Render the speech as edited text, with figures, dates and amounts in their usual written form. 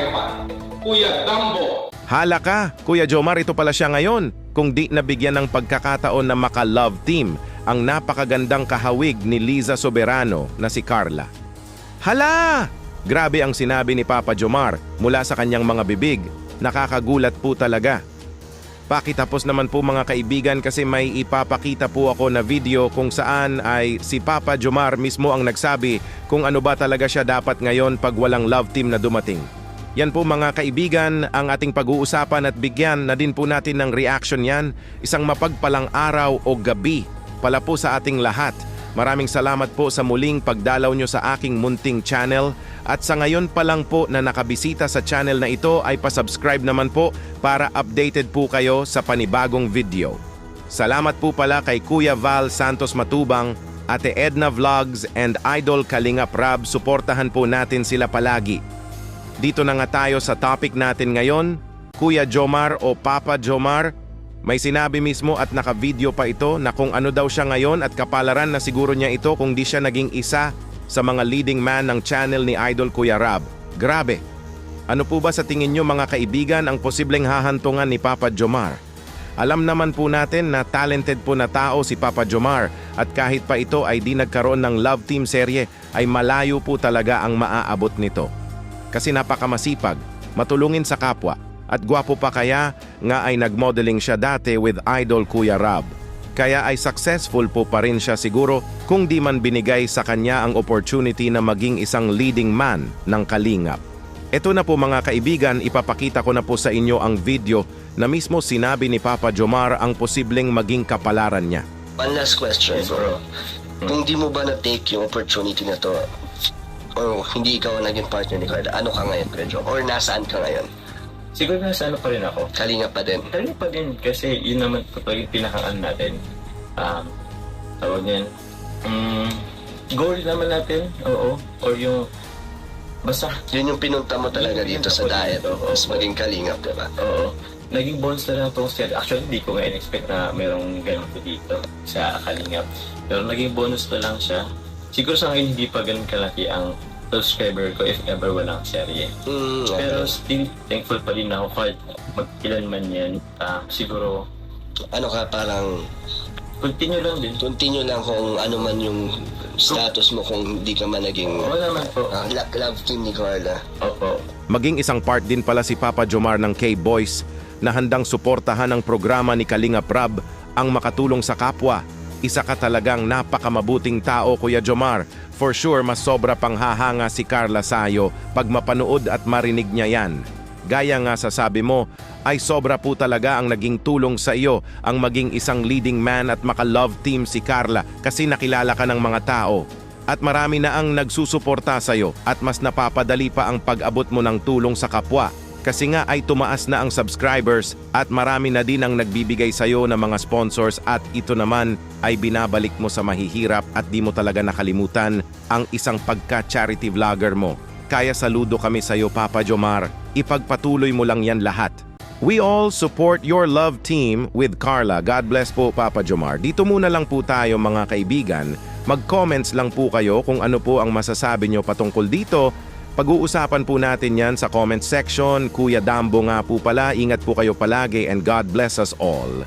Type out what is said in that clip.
harapan, Kuya Dambo. Hala ka, Kuya Jomar, ito pala siya ngayon. Kung di nabigyan ng pagkakataon na maka-love team ang napakagandang kahawig ni Liza Soberano na si Carla. Hala! Grabe ang sinabi ni Papa Jomar mula sa kanyang mga bibig. Nakakagulat po talaga. Pakitapos naman po mga kaibigan kasi may ipapakita po ako na video kung saan ay si Papa Jomar mismo ang nagsabi kung ano ba talaga siya dapat ngayon pag walang love team na dumating. Yan po mga kaibigan ang ating pag-uusapan at bigyan na din po natin ng reaction yan. Isang mapagpalang araw o gabi pala po sa ating lahat. Maraming salamat po sa muling pagdalaw nyo sa aking munting channel. At sa ngayon pa lang po na nakabisita sa channel na ito ay pasubscribe naman po para updated po kayo sa panibagong video. Salamat po pala kay Kuya Val Santos Matubang, Ate Edna Vlogs and Idol Kalingap Rab. Suportahan po natin sila palagi. Dito na nga tayo sa topic natin ngayon. Kuya Jomar o Papa Jomar, may sinabi mismo at naka-video pa ito na kung ano daw siya ngayon at kapalaran na siguro niya ito kung di siya naging isa sa mga leading man ng channel ni Idol Kuya Rab. Grabe! Ano po ba sa tingin nyo mga kaibigan ang posibleng hahantungan ni Papa Jomar? Alam naman po natin na talented po na tao si Papa Jomar at kahit pa ito ay di nagkaroon ng love team serye ay malayo po talaga ang maaabot nito. Kasi napakamasipag, matulungin sa kapwa at gwapo pa kaya nga ay nagmodeling siya dati with Idol Kuya Rab. Kaya ay successful po pa rin siya siguro kung di man binigay sa kanya ang opportunity na maging isang leading man ng Kalingap. Ito na po mga kaibigan, ipapakita ko na po sa inyo ang video na mismo sinabi ni Papa Jomar ang posibleng maging kapalaran niya. One last question, bro. Kung di mo ba na-take yung opportunity na to, or hindi ikaw ang naging partner ni Carla, ano ka ngayon, Pedro? Or nasaan ka ngayon? Siguro nasa ano pa rin ako. Kalinga pa din. Kalinga pa din kasi yun naman kapag yung pinakaan natin. Tawag niyan. Goal naman natin, oo. Or yung basta. Yun yung pinunta mo talaga dito sa diet. Mas maging kalingap, diba? Oo. Naging bonus na lang itong set. Actually, hindi ko nga in-expect na merong ganun po dito sa Kalingap. Pero naging bonus na lang siya. Siguro sa ngayon hindi pa ganun kalaki ang subscriber ko if ever walang serye. Okay. Pero still thankful pa din ako kahit magkilan man yan. Siguro Ano ka, parang continue lang din. continue lang kung ano man yung status mo kung hindi ka man naging Oo naman po. love team ni Carla. Opo. Maging isang part din pala si Papa Jomar ng K-Boys na handang suportahan ang programa ni Kalingap Rab ang makatulong sa kapwa. Isa ka talagang napakamabuting tao, Kuya Jomar. For sure, mas sobra pang hahanga si Carla sa'yo pag mapanood at marinig niya yan. Gaya nga sa sabi mo, ay sobra po talaga ang naging tulong sa iyo ang maging isang leading man at maka-love team si Carla kasi nakilala ka ng mga tao. At marami na ang nagsusuporta sa iyo at mas napapadali pa ang pag-abot mo ng tulong sa kapwa. Kasi nga ay tumaas na ang subscribers at marami na din ang nagbibigay sa iyo ng mga sponsors at ito naman ay binabalik mo sa mahihirap at di mo talaga nakalimutan ang isang pagka-charity vlogger mo. Kaya saludo kami sa iyo, Papa Jomar. Ipagpatuloy mo lang yan lahat. We all support your love team with Carla. God bless po, Papa Jomar. Dito muna lang po tayo mga kaibigan. Mag-comments lang po kayo kung ano po ang masasabi nyo patungkol dito. Pag-uusapan po natin yan sa comment section. Kuya Dambo nga po pala. Ingat po kayo palagi and God bless us all.